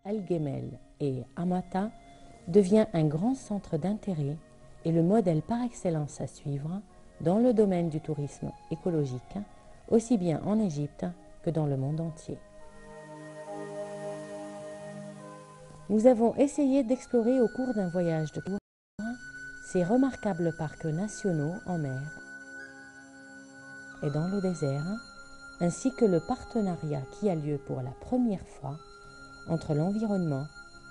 El-Guemel et Hamata devient un grand centre d'intérêt et le modèle par excellence à suivre dans le domaine du tourisme écologique, aussi bien en Égypte que dans le monde entier. Nous avons essayé d'explorer au cours d'un voyage de ces remarquables parcs nationaux en mer et dans le désert, ainsi que le partenariat qui a lieu pour la première fois entre l'environnement,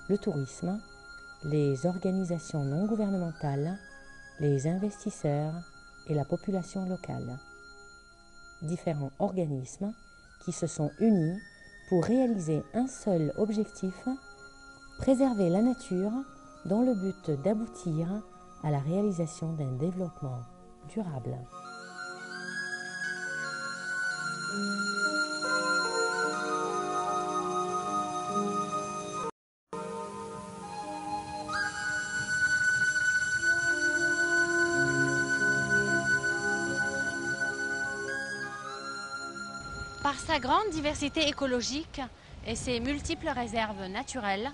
le tourisme, les organisations non gouvernementales, les investisseurs et la population locale. Différents organismes qui se sont unis pour réaliser un seul objectif, préserver la nature dans le but d'aboutir à la réalisation d'un développement durable. Par sa grande diversité écologique et ses multiples réserves naturelles,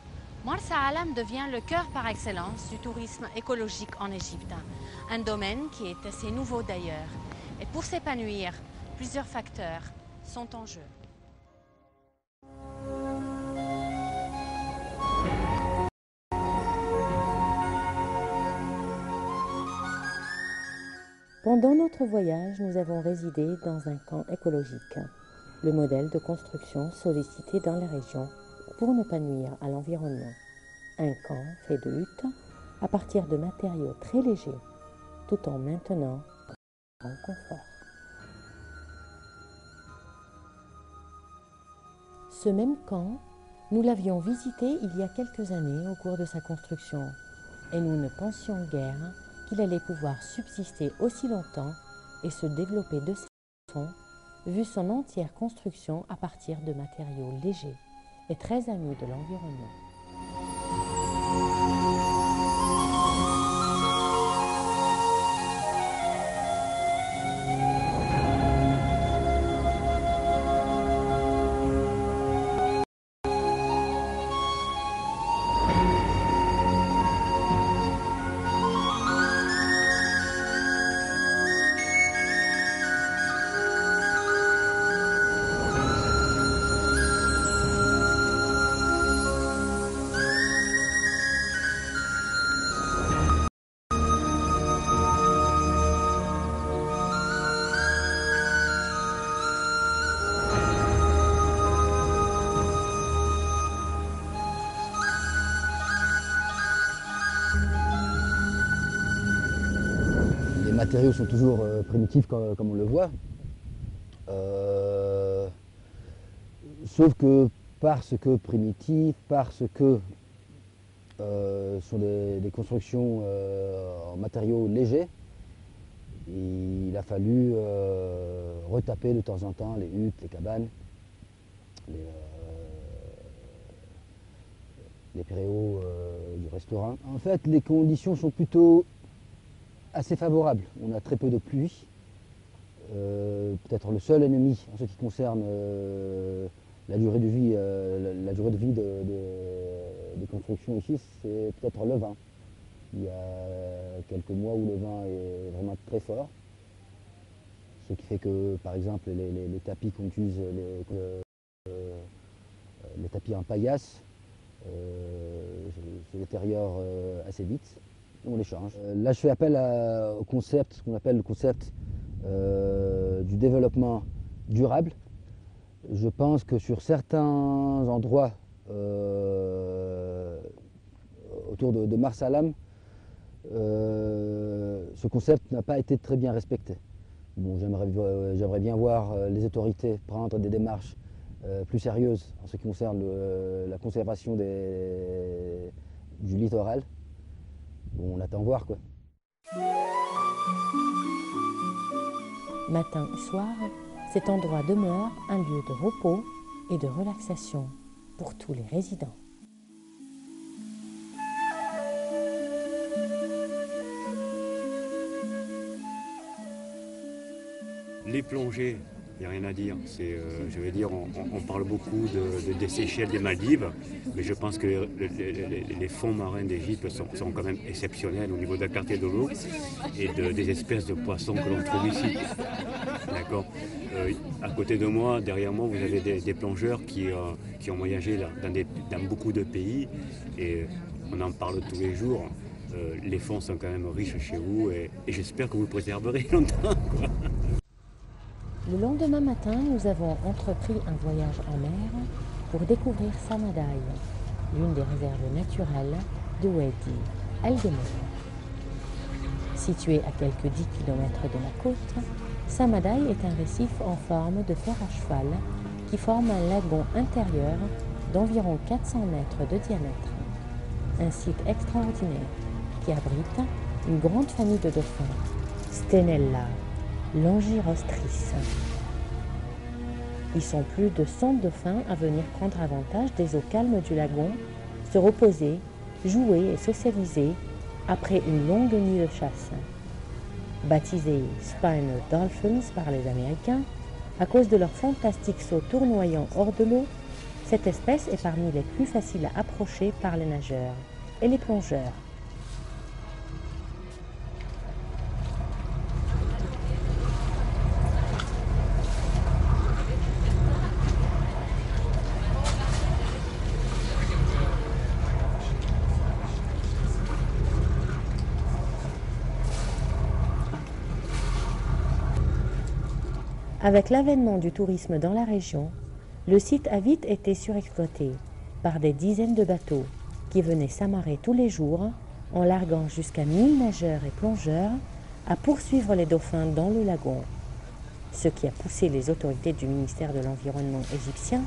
Marsa Alam devient le cœur par excellence du tourisme écologique en Égypte, un domaine qui est assez nouveau d'ailleurs. Et pour s'épanouir, plusieurs facteurs sont en jeu. Pendant notre voyage, nous avons résidé dans un camp écologique, le modèle de construction sollicité dans la région pour ne pas nuire à l'environnement. Un camp fait de huttes à partir de matériaux très légers, tout en maintenant un confort. Ce même camp, nous l'avions visité il y a quelques années au cours de sa construction, et nous ne pensions guère qu'il allait pouvoir subsister aussi longtemps et se développer de cette façon, vu son entière construction à partir de matériaux légers et très amis de l'environnement. Les matériaux sont toujours primitifs comme on le voit. Sauf que parce que primitifs, parce que sont des constructions en matériaux légers, il a fallu retaper de temps en temps les huttes, les cabanes, les préaux du restaurant. En fait, les conditions sont plutôt assez favorable. On a très peu de pluie. Peut-être le seul ennemi en ce qui concerne la durée de vie, des constructions ici, c'est peut-être le vent. Il y a quelques mois où le vent est vraiment très fort. Ce qui fait que, par exemple, les tapis qu'on utilise, les tapis en paillasse, se détériorent assez vite. On les change. Là, je fais appel au concept, ce qu'on appelle le concept du développement durable. Je pense que sur certains endroits autour de Marsa Alam, ce concept n'a pas été très bien respecté. Bon, j'aimerais bien voir les autorités prendre des démarches plus sérieuses en ce qui concerne la conservation du littoral. Bon, on attend voir quoi. Matin et soir, cet endroit demeure un lieu de repos et de relaxation pour tous les résidents. Les plongées Il n'y a rien à dire. Je veux dire, on parle beaucoup des Seychelles, des Maldives, mais je pense que les fonds marins d'Égypte sont quand même exceptionnels au niveau de la clarté de l'eau et des espèces de poissons que l'on trouve ici. D'accord. À côté de moi, derrière moi, vous avez des plongeurs qui ont voyagé dans beaucoup de pays et on en parle tous les jours. Les fonds sont quand même riches chez vous et j'espère que vous le préserverez longtemps, quoi. Le lendemain matin, nous avons entrepris un voyage en mer pour découvrir Samadai, l'une des réserves naturelles de Wadi el-Gemour. Situé à quelques 10 km de la côte, Samadai est un récif en forme de fer à cheval qui forme un lagon intérieur d'environ 400 mètres de diamètre. Un site extraordinaire qui abrite une grande famille de dauphins, Stenella Langirostris. Ils sont plus de 100 dauphins à venir prendre avantage des eaux calmes du lagon, se reposer, jouer et socialiser après une longue nuit de chasse. Baptisés Spiny Dolphins par les Américains, à cause de leur fantastique saut tournoyant hors de l'eau, cette espèce est parmi les plus faciles à approcher par les nageurs et les plongeurs. Avec l'avènement du tourisme dans la région, le site a vite été surexploité par des dizaines de bateaux qui venaient s'amarrer tous les jours en larguant jusqu'à 1000 nageurs et plongeurs à poursuivre les dauphins dans le lagon, ce qui a poussé les autorités du ministère de l'Environnement égyptien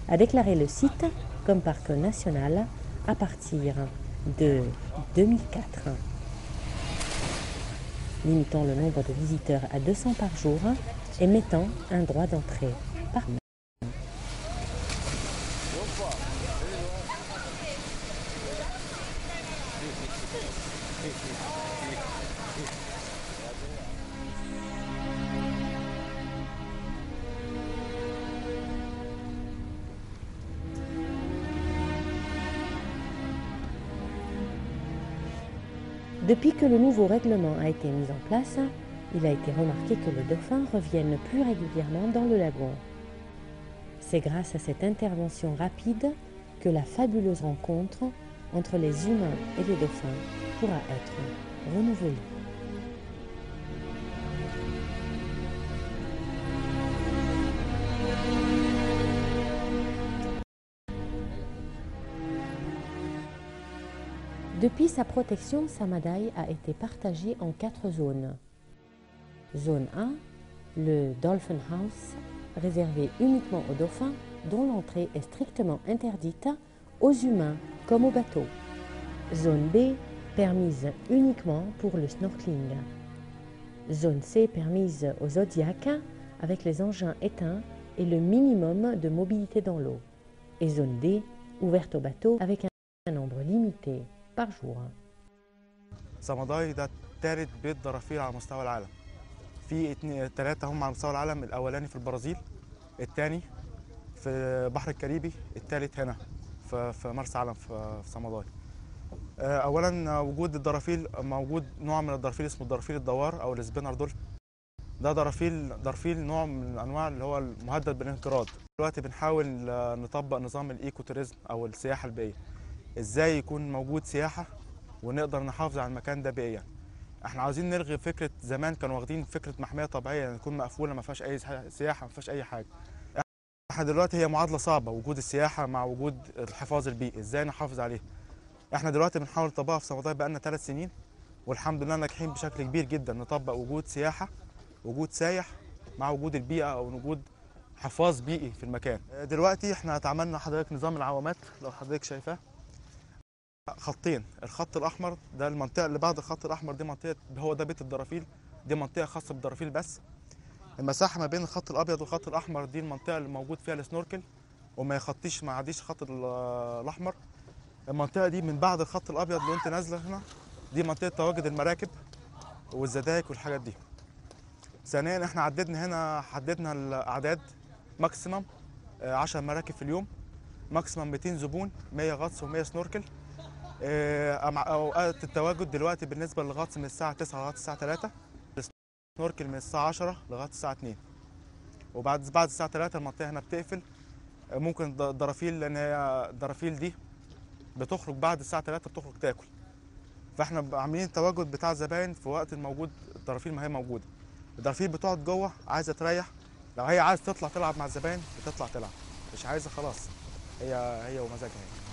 à déclarer le site comme parc national à partir de 2004, limitant le nombre de visiteurs à 200 par jour et mettant un droit d'entrée par mois. Depuis que le nouveau règlement a été mis en place, il a été remarqué que les dauphins reviennent plus régulièrement dans le lagon. C'est grâce à cette intervention rapide que la fabuleuse rencontre entre les humains et les dauphins pourra être renouvelée. Depuis sa protection, Samadai a été partagée en 4 zones. Zone 1, le Dolphin House, réservé uniquement aux dauphins, dont l'entrée est strictement interdite aux humains comme aux bateaux. Zone B, permise uniquement pour le snorkeling. Zone C, permise aux zodiacs, avec les engins éteints et le minimum de mobilité dans l'eau. Et zone D, ouverte aux bateaux avec un nombre limité par jour. صمداي ده ثالث بيت ضرافيل على مستوى العالم. في 3 هم على مستوى العالم، الاولاني في البرازيل، الثاني في البحر الكاريبي، الثالث هنا في مرسى علم في صمداي. اولا وجود الضرافيل، موجود نوع من الضرافيل اسمه الضرافيل الدوار او السبينر دولفين. ده ضرافيل نوع من الانواع اللي هو المهدد بالانقراض. دلوقتي بنحاول نطبق نظام الايكو توريزم او السياحه البيئيه. ازاي يكون موجود سياحه ونقدر نحافظ على المكان ده بيئيا. احنا عاوزين نلغي فكره، زمان كانوا واخدين فكره محميه طبيعيه يعني تكون مقفوله ما فيهاش اي سياحه، ما فيهاش اي حاجه. احنا دلوقتي هي معادله صعبه، وجود السياحه مع وجود الحفاظ البيئي، ازاي نحافظ عليه. احنا دلوقتي بنحاول نطبقها في صمداي بقالنا 3 سنين، والحمد لله ناجحين بشكل كبير جدا نطبق وجود سياحه، وجود سايح مع وجود البيئه او وجود حفاظ بيئي في المكان. دلوقتي احنا اتعاملنا حضرتك نظام العوامات لو حضرتك شايفاه. خطين، الخط الاحمر ده المنطقه اللي بعد الخط الاحمر دي منطقه، هو ده بيت الضرافيل، دي منطقه خاصه بالضرافيل بس. المساحه ما بين الخط الابيض والخط الاحمر دي المنطقه اللي موجود فيها السنوركل وما يخطيش، ما يعديش الخط الاحمر. المنطقه دي من بعد الخط الابيض اللي انت نازله هنا دي منطقه تواجد المراكب والزدايك والحاجات دي. ثانيا احنا حددنا الاعداد ماكسيمم 10 مراكب في اليوم، ماكسيمم 200 زبون، 100 غطس و100 سنوركل. اوقات التواجد دلوقتي بالنسبه للغطس من الساعه 9 لغايه الساعه 3، السنوركل من الساعه 10 لغايه الساعه 2، وبعد الساعه 3 المنطقه هنا بتقفل. ممكن الدرافيل، لان هي الدرافيل دي بتخرج بعد الساعه 3 بتخرج تاكل، فاحنا عاملين التواجد بتاع الزباين في وقت الموجود الدرافيل ما هي موجوده. الدرافيل بتقعد جوه عايزه تريح، لو هي عايزه تطلع تلعب مع الزباين بتطلع تلعب، مش عايزه خلاص هي ومزاجها هي.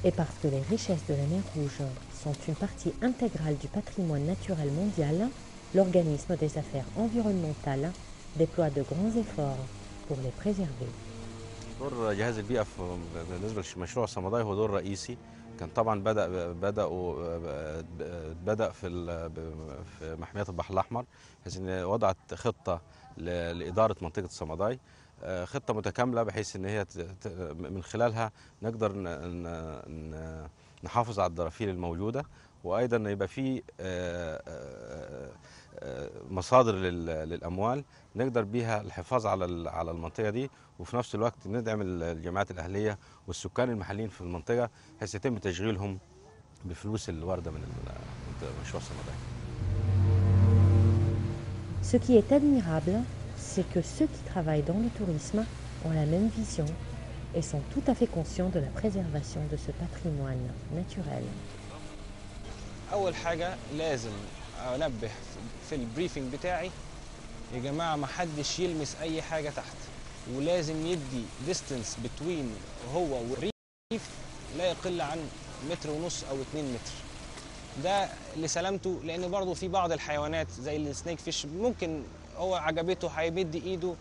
Et parce que les richesses de la mer Rouge sont une partie intégrale du patrimoine naturel mondial, l'organisme des affaires environnementales déploie de grands efforts pour les préserver. دور جهاز البيئة بالنسبة لمشروع صمداي هو دور رئيسي. كان طبعا بدأ في محميات البحر الأحمر، بحيث إن وضعت خطة لإدارة منطقة صمداي، خطة متكاملة بحيث إن هي من خلالها نقدر نحافظ على الدرافيل الموجودة، وأيضا يبقى في مصادر للأموال نقدر بيها الحفاظ على المنطقة دي، وفي نفس الوقت ندعم الجمعيات الأهلية والسكان المحليين في المنطقة بحيث يتم تشغيلهم بفلوس الواردة من مشروع صمداي. Ce qui est admirable, c'est que ceux qui travaillent dans le tourisme ont la même vision et sont tout à fait conscients de la préservation de ce patrimoine naturel. أول حاجة لازم أنبه في البريفنج بتاعي، يا جماعة ما حدش يلمس أي حاجة تحت، ولازم يدي ديستنس بتوين هو والريف لا يقل عن 1.5 متر أو 2 متر. ده لسلامته، لأن برضه في بعض الحيوانات زي السنيك فيش ممكن هو عجبته هيمد إيده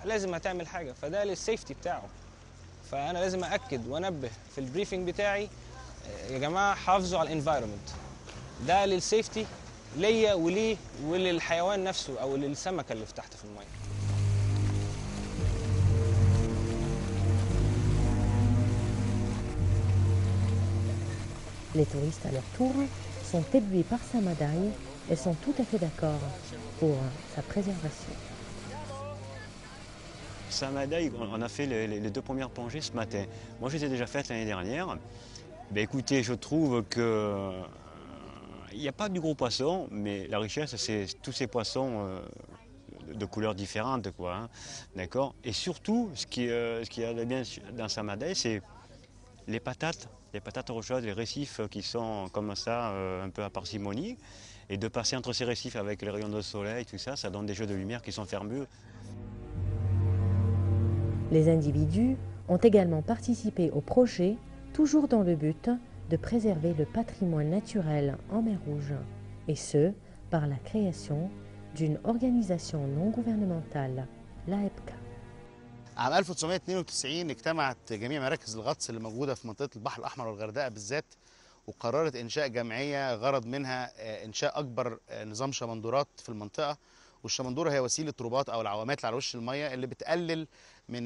لازم هتعمل حاجة، فده للسيفتي بتاعه. فأنا لازم أأكد وأنبه في البريفنج بتاعي، يا جماعة حافظوا على الانفايرمنت، ده للسيفتي ليا وليه وللحيوان نفسه أو للسمكة اللي في تحت في المية. Les touristes à leur tour sont éblouis par Samadai et sont tout à fait d'accord pour sa préservation. Samadai, on a fait les 2 premières plongées ce matin. Moi, je les ai déjà faites l'année dernière. Ben, écoutez, je trouve que il n'y a pas du gros poisson, mais la richesse, c'est tous ces poissons de couleurs différentes, quoi. Hein, d'accord. Et surtout, ce qui est bien dans Samadai, c'est les patates rocheuses, les récifs qui sont comme ça, un peu à parcimonie. Et de passer entre ces récifs avec les rayons de soleil, tout ça, ça donne des jeux de lumière qui sont fermeux. Les individus ont également participé au projet, toujours dans le but de préserver le patrimoine naturel en mer Rouge, et ce, par la création d'une organisation non gouvernementale, l'AEPCA. عام 1992 اجتمعت جميع مراكز الغطس اللي موجودة في منطقة البحر الأحمر والغردقة بالذات، وقررت إنشاء جمعية غرض منها إنشاء أكبر نظام شمندورات في المنطقة. والشمندورة هي وسيلة رباط أو العوامات اللي على وش المية اللي بتقلل من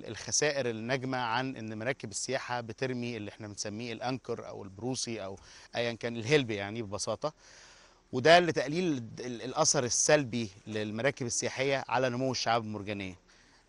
الخسائر الناجمة عن إن مراكب السياحة بترمي اللي احنا بنسميه الأنكر أو البروسي أو أيا كان الهلب يعني ببساطة. وده لتقليل الأثر السلبي للمراكب السياحية على نمو الشعاب المرجانية.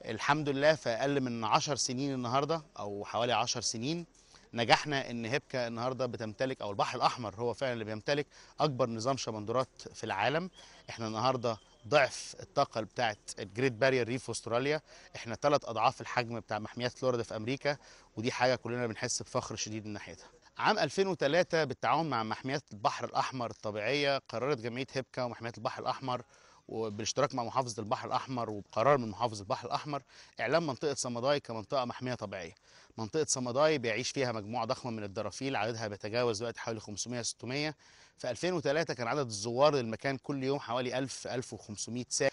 الحمد لله في أقل من 10 سنين النهاردة أو حوالي 10 سنين نجحنا إن هيبكا النهاردة بتمتلك، أو البحر الأحمر هو فعلا اللي بيمتلك أكبر نظام شمندورات في العالم. إحنا النهاردة ضعف الطاقة بتاعت الجريت بارير ريف في أستراليا، إحنا 3 أضعاف الحجم بتاع محميات فلوريدا في أمريكا، ودي حاجة كلنا بنحس بفخر شديد من ناحيتها. عام 2003 بالتعاون مع محميات البحر الأحمر الطبيعية قررت جمعية هيبكا ومحميات البحر الأحمر وبالاشتراك مع محافظة البحر الأحمر وبقرار من محافظ البحر الأحمر إعلان منطقة صمداي كمنطقة محمية طبيعية. منطقة صمداي بيعيش فيها مجموعة ضخمة من الدرافيل، عددها بيتجاوز دلوقتي حوالي 500-600. في 2003 كان عدد الزوار للمكان كل يوم حوالي 1000-1500 سائح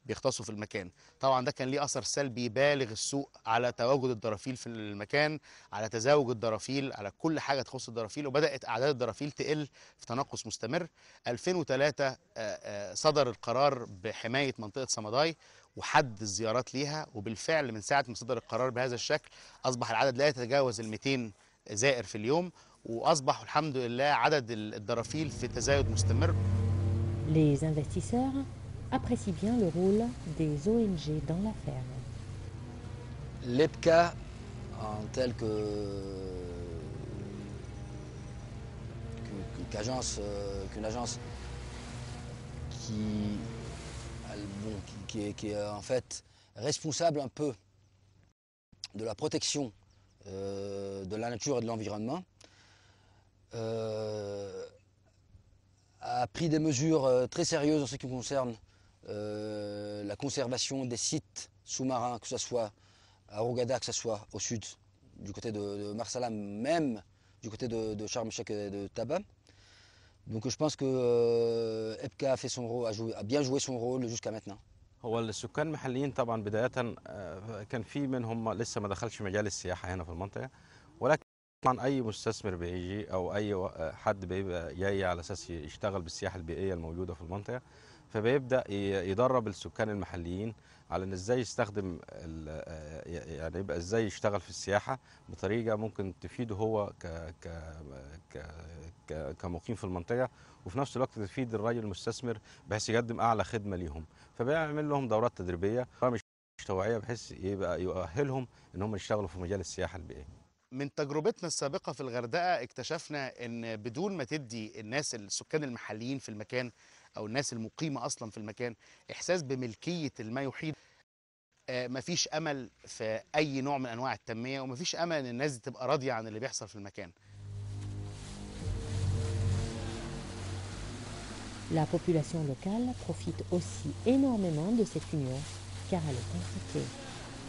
بيغطسوا في المكان. طبعا ده كان ليه اثر سلبي بالغ السوء على تواجد الدرافيل في المكان، على تزاوج الدرافيل، على كل حاجه تخص الدرافيل، وبدات اعداد الدرافيل تقل في تناقص مستمر. 2003 صدر القرار بحمايه منطقه صمداي وحد الزيارات ليها، وبالفعل من ساعه ما صدر القرار بهذا الشكل اصبح العدد لا يتجاوز ال 200 زائر في اليوم، واصبح الحمد لله عدد الدرافيل في تزايد مستمر. Les investisseurs apprécient bien le rôle des ONG dans l'affaire. L'EPCA, en tel qu'une agence qui est en fait responsable un peu de la protection de la nature et de l'environnement, a pris des mesures très sérieuses en ce qui concerne la conservation des sites sous-marins, que ce soit à Hurghada, que ce soit au sud, du côté de Marsalam, même du côté de Sharm el-Sheikh et de Taba. Donc je pense que EPCA a fait son rôle, a bien joué son rôle jusqu'à maintenant. هو السكان المحليين طبعا بداية كان في منهم لسه ما دخلش مجال السياحة هنا في المنطقة، ولكن طبعا أي مستثمر بيجي أو أي حد بيبقى جاي على أساس يشتغل بالسياحة البيئية الموجودة في المنطقة، فبيبدأ يدرب السكان المحليين على إن إزاي يستخدم يعني يبقى إزاي يشتغل في السياحة بطريقة ممكن تفيده هو كمقيم في المنطقة، وفي نفس الوقت تفيد الراجل المستثمر بحيث يقدم أعلى خدمة ليهم، فبيعمل لهم دورات تدريبية برامج توعية بحيث يبقى يؤهلهم إن هم يشتغلوا في مجال السياحة البيئية. من تجربتنا السابقة في الغردقة اكتشفنا ان بدون ما تدي الناس السكان المحليين في المكان او الناس المقيمة اصلا في المكان احساس بملكية ما يحيط، مفيش امل في اي نوع من انواع التنمية، ومفيش امل ان الناس دي تبقى راضية عن اللي بيحصل في المكان. La population locale profite aussi énormément de cette union car elle est impliquée.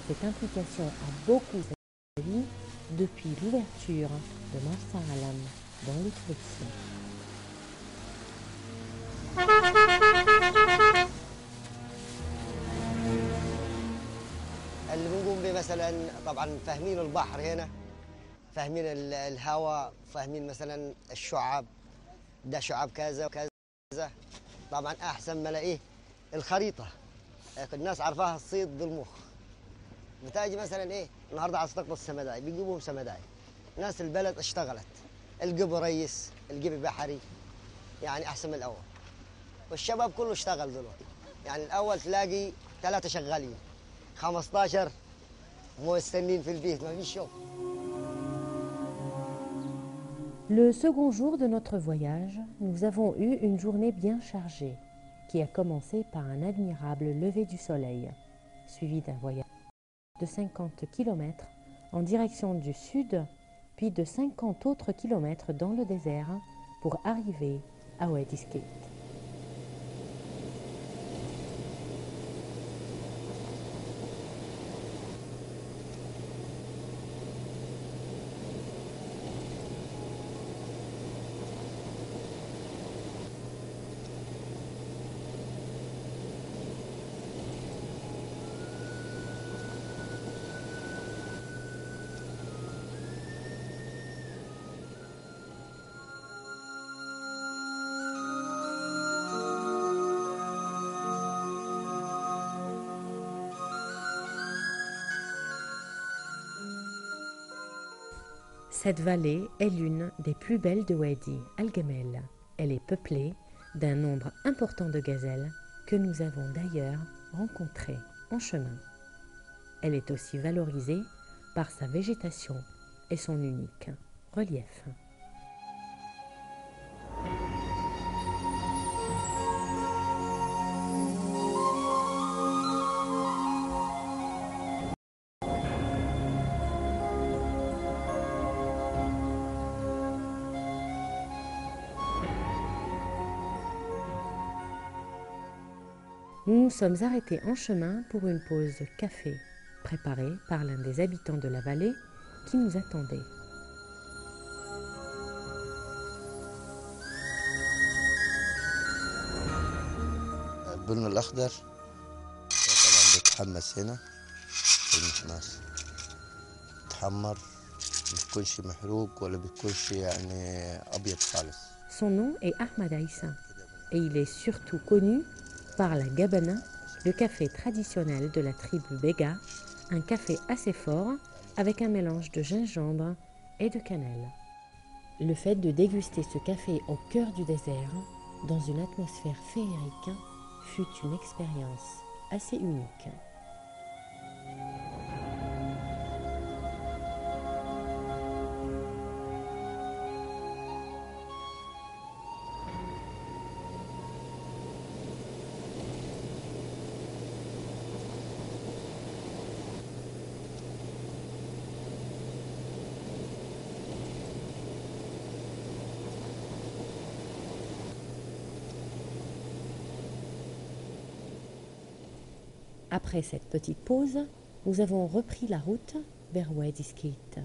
Cette implication a beaucoup servi depuis l'ouverture de Marsa Alam dans le tourisme. اللي بنقوم به مثلا طبعا فاهمين البحر هنا، فاهمين الهواء، فاهمين مثلا الشعاب، ده شعاب كذا وكذا. طبعا احسن ما الاقيه الخريطه، الناس عارفاها الصيد بالمخ. بتاجي مثلا ايه النهارده عايز تقبض سمداي، بيجيبوهم سمداي. ناس البلد اشتغلت، القبي ريس، القبي بحري، يعني احسن من الاول. والشباب كله اشتغل دلوقتي، يعني الاول تلاقي 3 شغالين 15 مستنين في البيت، ما فيش شغل. Le second jour de notre voyage, nous avons eu une journée bien chargée, qui a commencé par un admirable lever du soleil, suivi d'un voyage de 50 km en direction du sud, puis de 50 autres kilomètres dans le désert pour arriver à Wadi Sket. Cette vallée est l'une des plus belles de Wadi Al-Gamel. Elle est peuplée d'un nombre important de gazelles que nous avons d'ailleurs rencontrées en chemin. Elle est aussi valorisée par sa végétation et son unique relief. Nous nous sommes arrêtés en chemin pour une pause café, préparée par l'un des habitants de la vallée qui nous attendait. البن الأخضر طبعا بيتحمس هنا في المحماس، بيتحمر، ما بيكونش محروق ولا بيكونش يعني أبيض خالص. Son nom est Ahmad Aïssa et il est surtout connu par la Gabana, le café traditionnel de la tribu Bega, un café assez fort avec un mélange de gingembre et de cannelle. Le fait de déguster ce café au cœur du désert, dans une atmosphère féerique, fut une expérience assez unique. Après cette petite pause, nous avons repris la route vers Wadi Skeet,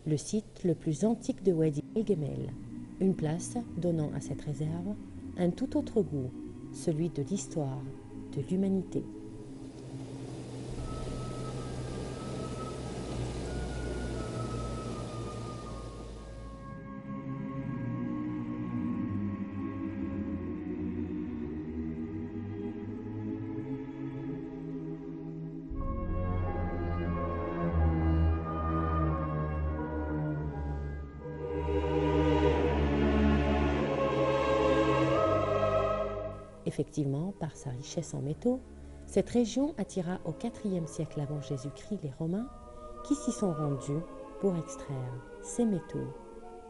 le site le plus antique de Wadi El Gemel, une place donnant à cette réserve un tout autre goût, celui de l'histoire, de l'humanité. Effectivement, par sa richesse en métaux, cette région attira au IVe siècle avant Jésus-Christ les Romains qui s'y sont rendus pour extraire ces métaux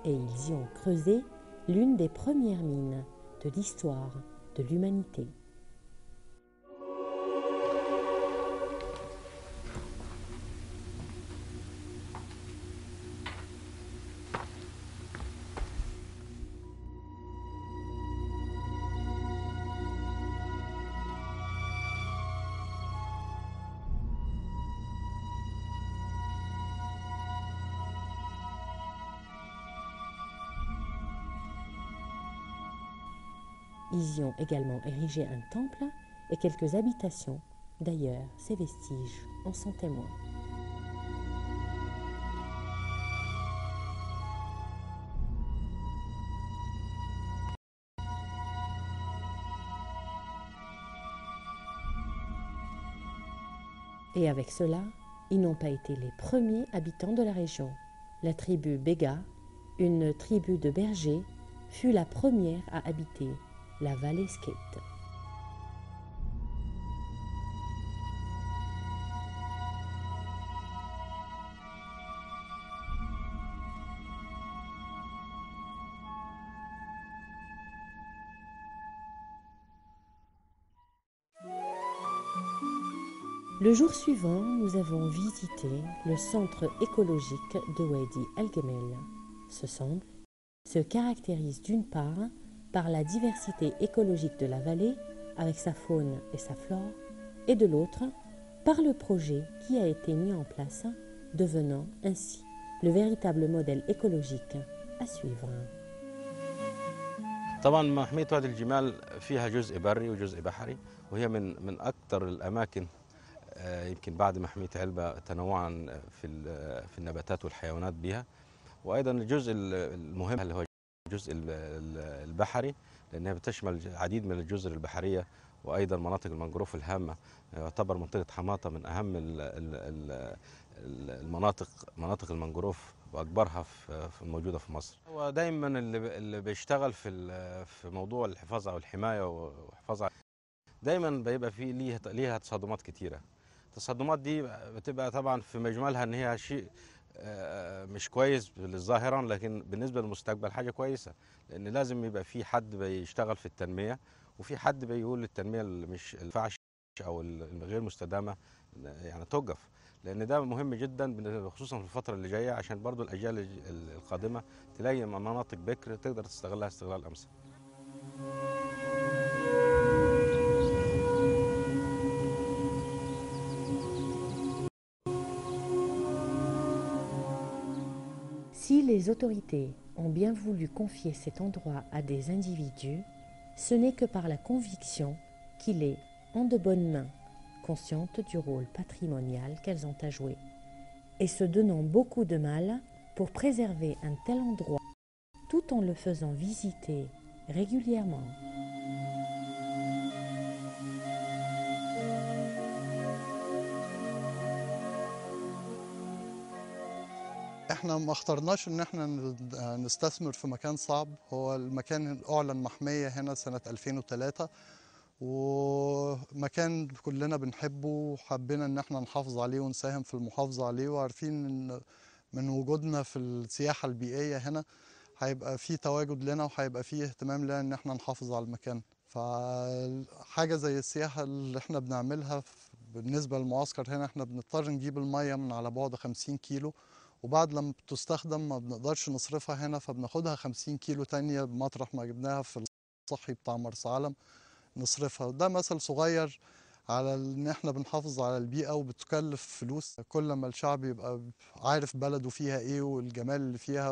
et ils y ont creusé l'une des premières mines de l'histoire de l'humanité. Ils y ont également érigé un temple et quelques habitations. D'ailleurs, ces vestiges en sont témoins. Et avec cela, ils n'ont pas été les premiers habitants de la région. La tribu Bega, une tribu de bergers, fut la première à habiter la vallée Skeet. Le jour suivant, nous avons visité le centre écologique de Wadi El Gemel. Ce centre se caractérise d'une part par la diversité écologique de la vallée avec sa faune et sa flore, et de l'autre par le projet qui a été mis en place, devenant ainsi le véritable modèle écologique à suivre. طبعا محمية وادي الجمال فيها جزء بري وجزء بحري وهي من أكثر الأماكن يمكن بعد محمية علبة تنوعا في النباتات والحيوانات بها، وأيضا الجزء المهم اللي هو الجزء البحري لأنها بتشمل العديد من الجزر البحرية وأيضا مناطق المنجروف الهامة. يعتبر منطقة حماطة من أهم مناطق المنجروف وأكبرها موجودة في مصر. هو دايما اللي بيشتغل في موضوع الحفاظ على الحماية وحفاظ دايما بيبقى فيه ليها تصادمات كتيرة. التصادمات دي بتبقى طبعا في مجملها ان هي شيء مش كويس ظاهرا، لكن بالنسبه للمستقبل حاجه كويسه، لان لازم يبقى في حد بيشتغل في التنميه وفي حد بيقول التنميه اللي مش ينفعش او الغير مستدامه يعني توقف، لان ده مهم جدا خصوصا في الفتره اللي جايه عشان برضو الاجيال القادمه تلاقي مناطق بكر تقدر تستغلها استغلال امثل. Si les autorités ont bien voulu confier cet endroit à des individus, ce n'est que par la conviction qu'il est en de bonnes mains, conscientes du rôle patrimonial qu'elles ont à jouer, et se donnant beaucoup de mal pour préserver un tel endroit tout en le faisant visiter régulièrement. احنا ما اخترناش ان احنا نستثمر في مكان صعب. هو المكان اعلن محمية هنا سنة 2003، ومكان كلنا بنحبه وحبينا ان احنا نحافظ عليه ونساهم في المحافظة عليه، وعارفين ان من وجودنا في السياحة البيئية هنا هيبقى فيه تواجد لنا وهيبقى فيه اهتمام لنا ان احنا نحافظ على المكان. فحاجة زي السياحة اللي احنا بنعملها بالنسبة للمعسكر هنا، احنا بنضطر نجيب المية من على بعد 50 كيلو، وبعد لما بتستخدم ما بنقدرش نصرفها هنا، فبناخدها 50 كيلو تانية بمطرح ما جبناها في الصحي بتاع مرسى علم نصرفها. ده مثل صغير على ان احنا بنحافظ على البيئة وبتكلف فلوس. كل ما الشعب يبقى عارف بلده فيها ايه والجمال اللي فيها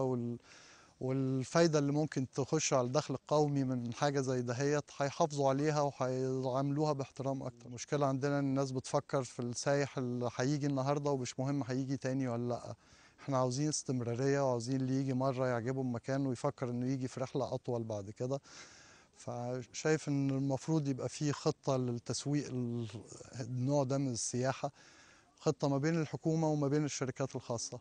والفايدة اللي ممكن تخش على الدخل القومي من حاجة زي دهيت، هيحافظوا عليها وهيعاملوها باحترام أكتر. المشكلة عندنا إن الناس بتفكر في السايح اللي هيجي النهاردة ومش مهم هيجي تاني ولا لأ. احنا عاوزين استمرارية، وعاوزين اللي يجي مرة يعجبه المكان ويفكر إنه يجي في رحلة أطول بعد كده. فشايف إن المفروض يبقى فيه خطة للتسويق النوع ده من السياحة، خطة ما بين الحكومة وما بين الشركات الخاصة.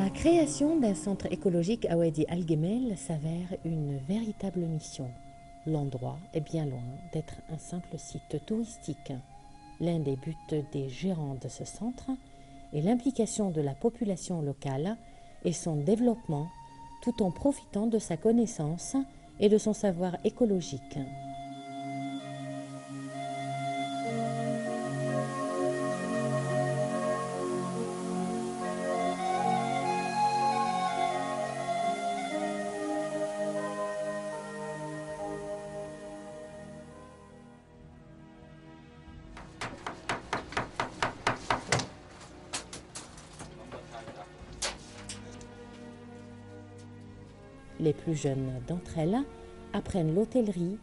La création d'un centre écologique à Wadi Al Gemel s'avère une véritable mission. L'endroit est bien loin d'être un simple site touristique. L'un des buts des gérants de ce centre est l'implication de la population locale et son développement, tout en profitant de sa connaissance et de son savoir écologique. Les plus jeunes d'entre elles apprennent l'hôtellerie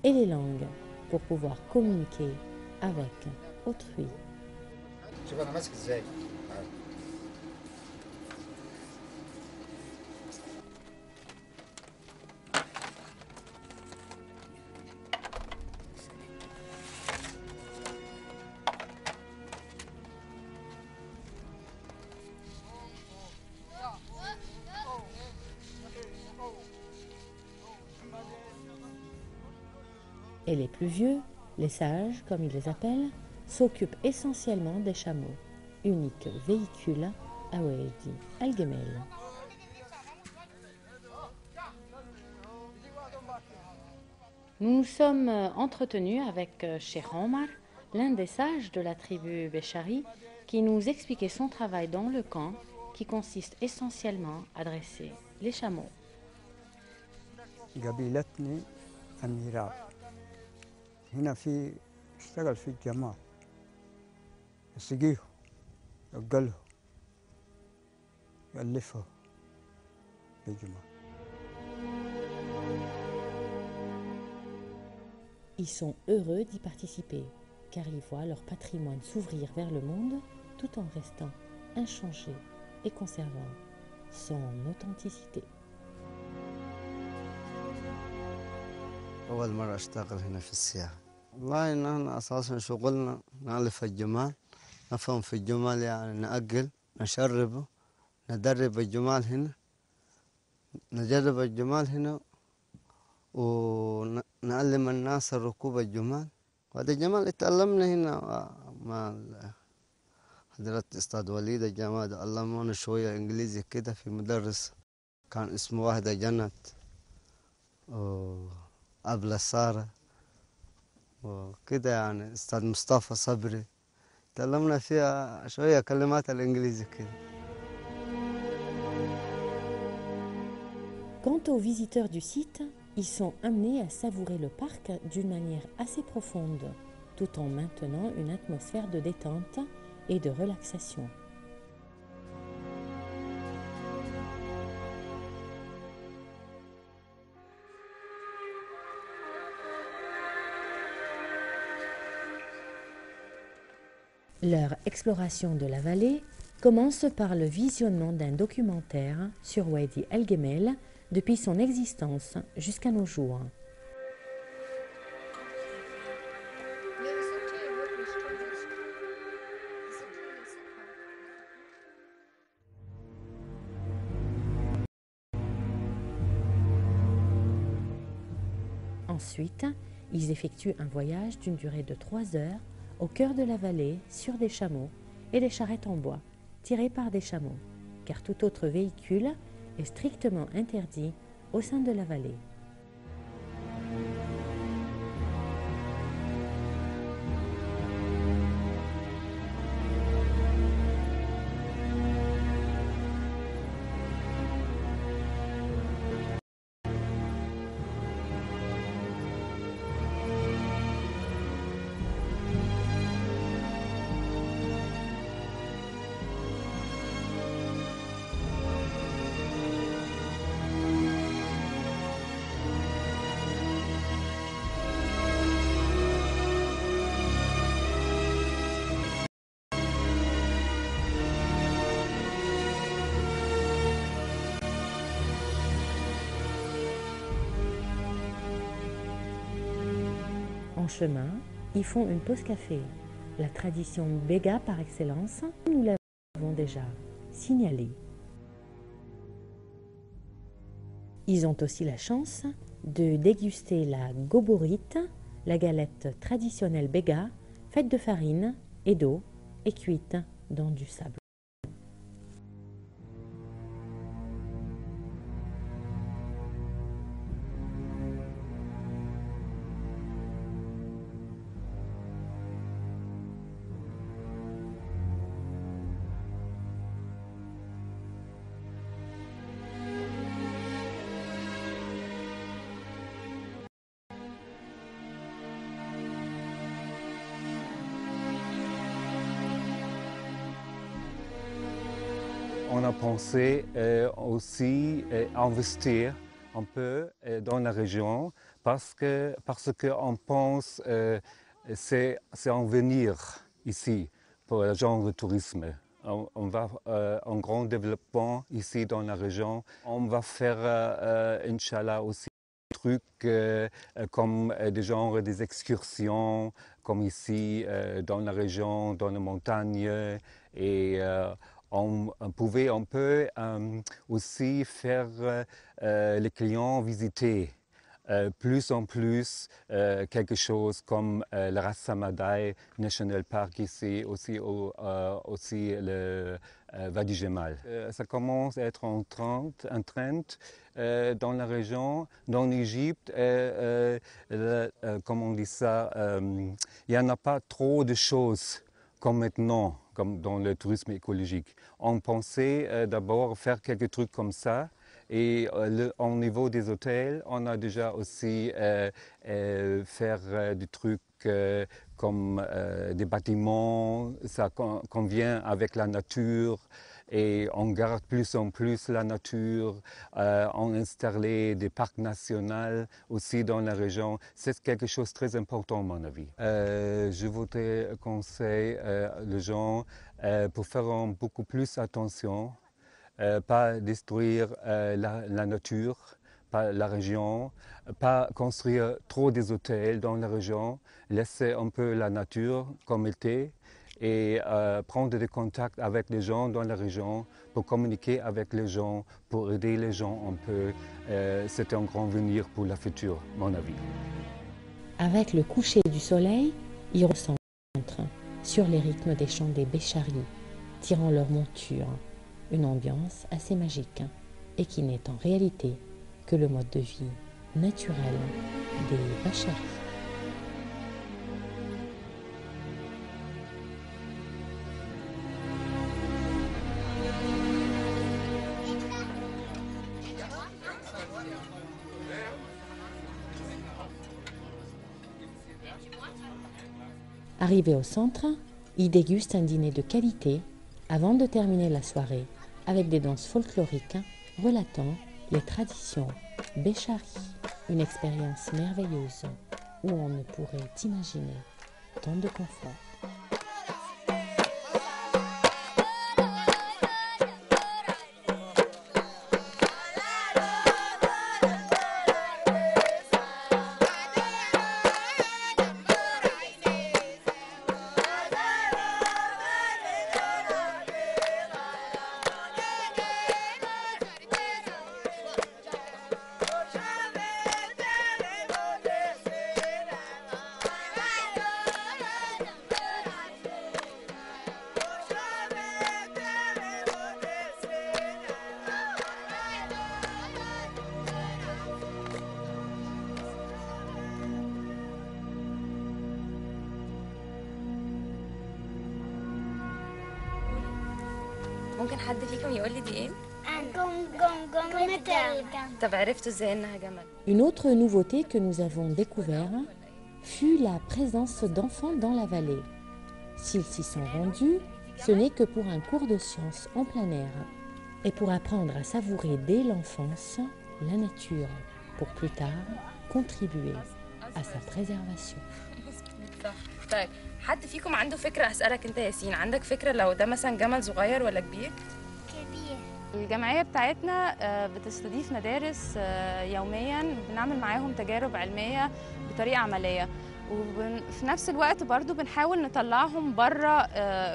et les langues pour pouvoir communiquer avec autrui. Et les plus vieux, les sages comme ils les appellent, s'occupent essentiellement des chameaux, unique véhicule à Wadi Al Gemel. Nous nous sommes entretenus avec Cheikh Omar, l'un des sages de la tribu Béchari, qui nous expliquait son travail dans le camp, qui consiste essentiellement à dresser les chameaux. قبيلتني الميراب هنا اشتغل في الجماعة، يسقيه يقله يألفه بالجماعة. Ils sont heureux d'y participer, car ils voient leur patrimoine s'ouvrir vers le monde tout en restant inchangé et conservant son authenticité. أول مرة أشتغل هنا في السياحة. والله إن احنا أساسا شغلنا نألف الجمال، نفهم في الجمال، يعني نأكل نشربه ندرب الجمال هنا، نجرب الجمال هنا ونعلم الناس ركوب الجمال. وهذا الجمال اتعلمنا هنا مع حضرة أستاذ وليد الجمال، علمونا شوية إنجليزي كده في مدرس كان اسمه وحدة جنت أبلة سارة وكده، يعني أستاذ مصطفى صبري تعلمنا فيها شوية كلمات الإنجليزي كده. Quant aux visiteurs du site, ils sont amenés à savourer le parc d'une manière assez profonde, tout en maintenant une atmosphère de détente et de relaxation. Leur exploration de la vallée commence par le visionnement d'un documentaire sur Wadi Al Gemel depuis son existence jusqu'à nos jours. Ensuite, ils effectuent un voyage d'une durée de 3 heures au cœur de la vallée sur des chameaux et des charrettes en bois tirées par des chameaux, car tout autre véhicule est strictement interdit au sein de la vallée. En chemin, ils font une pause café, la tradition Bega par excellence, nous l'avons déjà signalé. Ils ont aussi la chance de déguster la goborite, la galette traditionnelle Bega, faite de farine et d'eau et cuite dans du sable. On a pensé aussi investir un peu dans la région parce qu'on pense c'est un venir ici pour le genre de tourisme. On va un grand développement ici dans la région. On va faire, Inch'Allah, aussi des trucs comme des genres des excursions, comme ici dans la région, dans les montagnes. Et on pouvait un peu aussi faire les clients visiter plus en plus quelque chose comme le Ras Samadai National Park ici, aussi le Wadi Gemal. Ça commence à être un trend dans la région, dans l'Égypte, comme on dit ça, il n'y en a pas trop de choses comme maintenant, comme dans le tourisme écologique. On pensait d'abord faire quelques trucs comme ça. Et au niveau des hôtels, on a déjà aussi faire des trucs comme des bâtiments, ça convient avec la nature et on garde plus en plus la nature. On a installé des parcs nationaux aussi dans la région. C'est quelque chose de très important à mon avis. Je voudrais conseiller les gens pour faire beaucoup plus attention. Pas détruire la nature, pas la région, pas construire trop des hôtels dans la région, laisser un peu la nature comme elle était et prendre des contacts avec les gens dans la région pour communiquer avec les gens, pour aider les gens un peu. C'est un grand venir pour la future, à mon avis. Avec le coucher du soleil, ils recentrent sur les rythmes des chants des Bécharis, tirant leur monture. Une ambiance assez magique et qui n'est en réalité que le mode de vie naturel des Bécharis. Arrivés au centre, ils dégustent un dîner de qualité avant de terminer la soirée avec des danses folkloriques relatant les traditions Bécharis. Une expérience merveilleuse où on ne pourrait imaginer tant de confort. ممكن حد فيكم يقول لي دي ايه؟ جمجمة الجمل. طب عرفتوا ازاي انها جمل؟ Une autre nouveauté que nous avons découvert fut la présence d'enfants dans la vallée. S'ils s'y sont rendus, ce n'est que pour un cours de sciences en plein air et pour apprendre à savourer dès l'enfance la nature, pour plus tard contribuer à sa préservation. صح. طيب حد فيكم عنده فكرة؟ هسألك انت يا ياسين، عندك فكرة لو ده مثلا جمل صغير ولا كبير؟ كبير. الجمعية بتاعتنا بتستضيف مدارس يوميا، بنعمل معاهم تجارب علمية بطريقة عملية، وفي نفس الوقت برضو بنحاول نطلعهم بره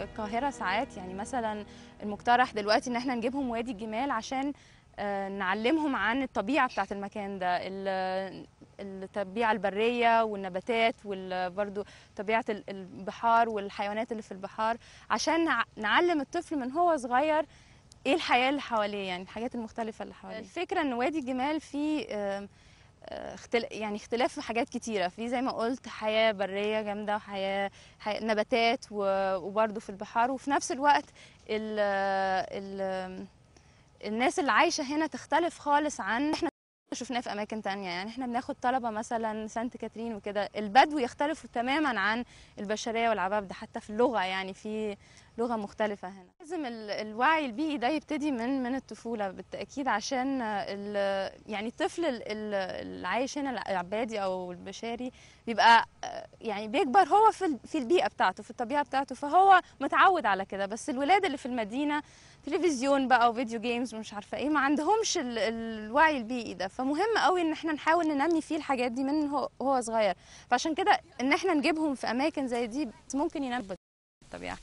القاهرة ساعات. يعني مثلا المقترح دلوقتي ان احنا نجيبهم وادي الجمال عشان نعلمهم عن الطبيعة بتاعت المكان ده، الطبيعة البرية والنباتات وبرضو طبيعة البحار والحيوانات اللي في البحار، عشان نعلم الطفل من هو صغير ايه الحياة اللي حواليه، يعني الحاجات المختلفة اللي حواليه. الفكرة ان وادي الجمال فيه يعني اختلاف في حاجات كتيرة، في زي ما قلت حياة برية جامدة وحياة نباتات وبرضو في البحار، وفي نفس الوقت الناس اللي عايشة هنا تختلف خالص عن احنا شفناه في اماكن تانية. يعني احنا بناخد طلبة مثلا سانت كاترين وكده، البدو يختلفوا تماما عن البشرية والعبابدة، حتى في اللغة يعني في لغة مختلفة هنا. لازم الوعي البيئي ده يبتدي من الطفولة بالتأكيد، عشان يعني الطفل اللي عايش هنا العبادي او البشري بيبقى يعني بيكبر هو في البيئة بتاعته، في الطبيعة بتاعته، فهو متعود على كده. بس الولاد اللي في المدينة تلفزيون بقى وفيديو جيمز ومش عارفه ايه، ما عندهمش الوعي البيئي ده، فمهم قوي ان احنا نحاول ننمي فيه الحاجات دي من هو صغير. فعشان كده ان احنا نجيبهم في اماكن زي دي ممكن ينموا الطبيعه.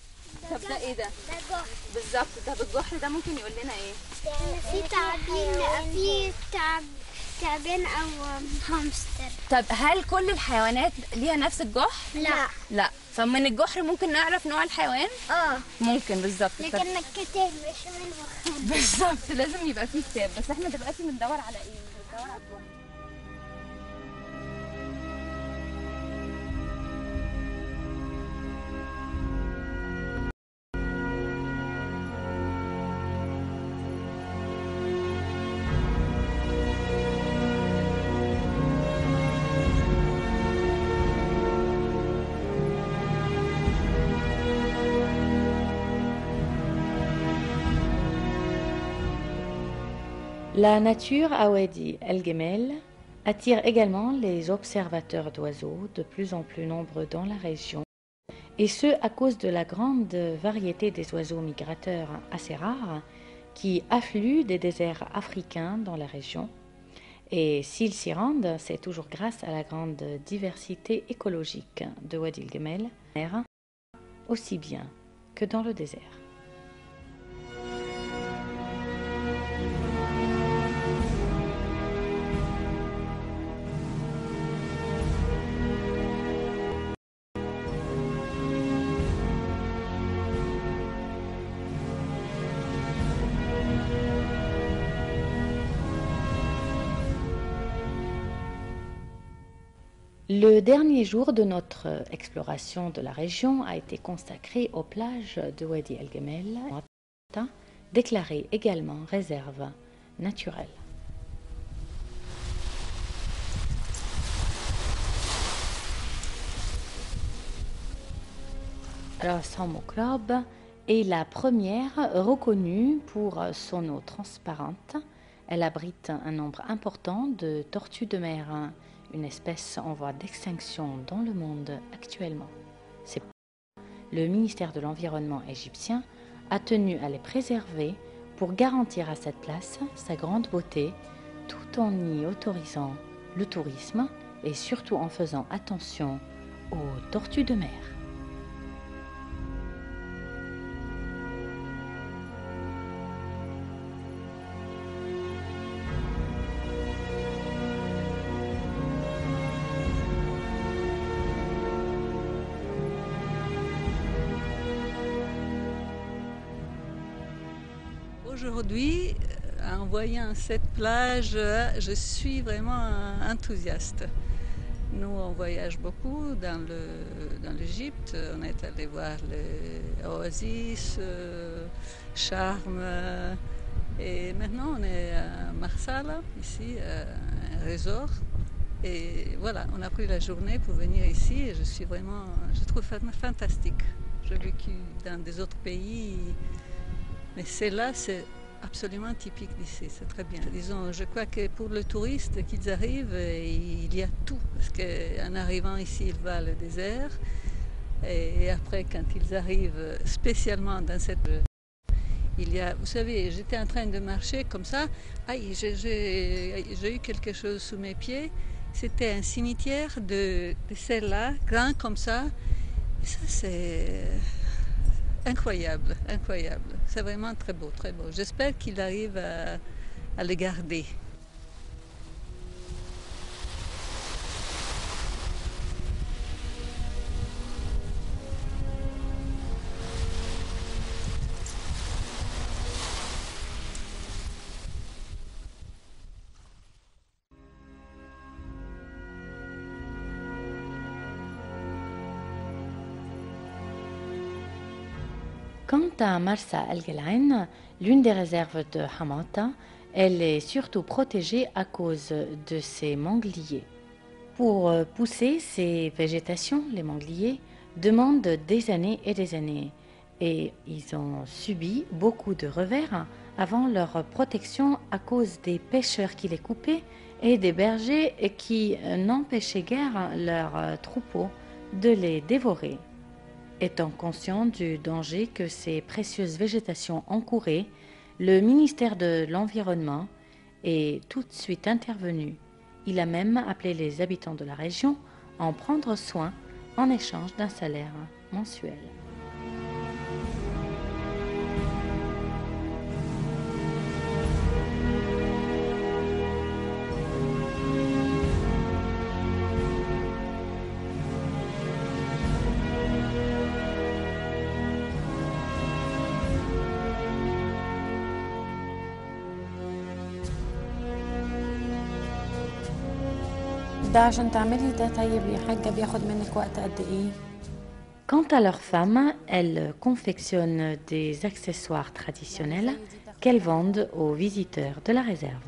طب ده ايه ده؟ ده جحر. بالظبط. طب الجحر ده ممكن يقول لنا ايه؟ في تعبان او هامستر. طب هل كل الحيوانات ليها نفس الجحر؟ لا. فمن الجحر ممكن نعرف نوع الحيوان؟ ممكن بالظبط. لكن الكتاب مش منه. بالظبط، لازم يبقى فيه كتاب. بس احنا دلوقتي بندور على ايه؟ بندور على الجحر. La nature à Wadi El Gemel attire également les observateurs d'oiseaux de plus en plus nombreux dans la région, et ce à cause de la grande variété des oiseaux migrateurs assez rares qui affluent des déserts africains dans la région. Et s'ils s'y rendent, c'est toujours grâce à la grande diversité écologique de Wadi El Gemel, aussi bien que dans le désert. Le dernier jour de notre exploration de la région a été consacré aux plages de Wadi El Gemel, déclarées également réserve naturelle. Ras Hammokrab est la première reconnue pour son eau transparente. Elle abrite un nombre important de tortues de mer, une espèce en voie d'extinction dans le monde actuellement. Le ministère de l'Environnement égyptien a tenu à les préserver pour garantir à cette place sa grande beauté, tout en y autorisant le tourisme et surtout en faisant attention aux tortues de mer. Aujourd'hui, en voyant cette plage, je suis vraiment enthousiaste. Nous, on voyage beaucoup dans l'Égypte. On est allé voir les oasis, Charme. Et maintenant, on est à Marsala, ici, un resort. Et voilà, on a pris la journée pour venir ici et je trouve fantastique. J'ai vécu dans des autres pays, mais celle-là, c'est absolument typique d'ici, c'est très bien. Disons, je crois que pour le touriste, qu'ils arrivent, il y a tout. Parce qu'en arrivant ici, ils voient le désert. Et après, quand ils arrivent spécialement dans cette... Il y a, vous savez, j'étais en train de marcher comme ça. Aïe, j'ai eu quelque chose sous mes pieds. C'était un cimetière de celle-là, grand comme ça. Et ça, c'est incroyable, incroyable. C'est vraiment très beau, très beau. J'espère qu'il arrive à le garder. Quant à Marsa El Gelain, l'une des réserves de Hamata, elle est surtout protégée à cause de ses mangliers. Pour pousser ces végétations, les mangliers, demandent des années et ils ont subi beaucoup de revers avant leur protection à cause des pêcheurs qui les coupaient et des bergers qui n'empêchaient guère leurs troupeaux de les dévorer. Étant conscient du danger que ces précieuses végétations encouraient, le ministère de l'Environnement est tout de suite intervenu. Il a même appelé les habitants de la région à en prendre soin en échange d'un salaire mensuel. Quant à leurs femmes, elles confectionnent des accessoires traditionnels qu'elles vendent aux visiteurs de la réserve.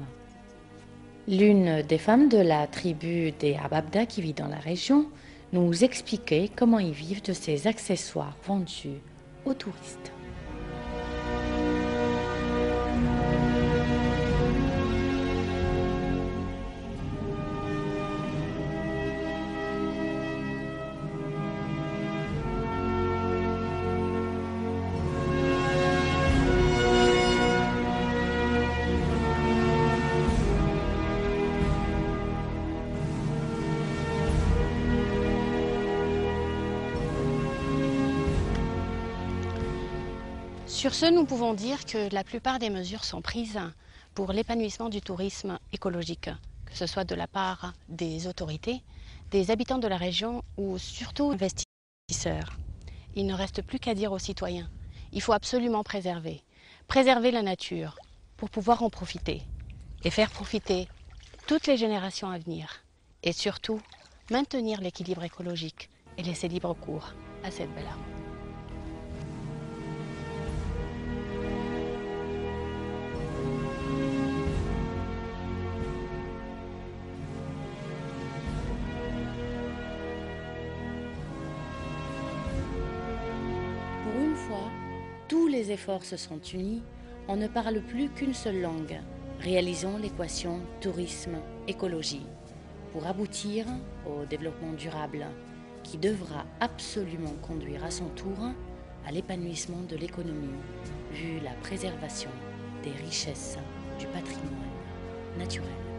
L'une des femmes de la tribu des Ababda qui vit dans la région nous expliquait comment ils vivent de ces accessoires vendus aux touristes. Sur ce, nous pouvons dire que la plupart des mesures sont prises pour l'épanouissement du tourisme écologique, que ce soit de la part des autorités, des habitants de la région ou surtout investisseurs. Il ne reste plus qu'à dire aux citoyens, il faut absolument préserver la nature pour pouvoir en profiter et faire profiter toutes les générations à venir et surtout maintenir l'équilibre écologique et laisser libre cours à cette belle art. Pour une fois, tous les efforts se sont unis, on ne parle plus qu'une seule langue. Réalisons l'équation tourisme-écologie pour aboutir au développement durable qui devra absolument conduire à son tour à l'épanouissement de l'économie, vu la préservation des richesses du patrimoine naturel.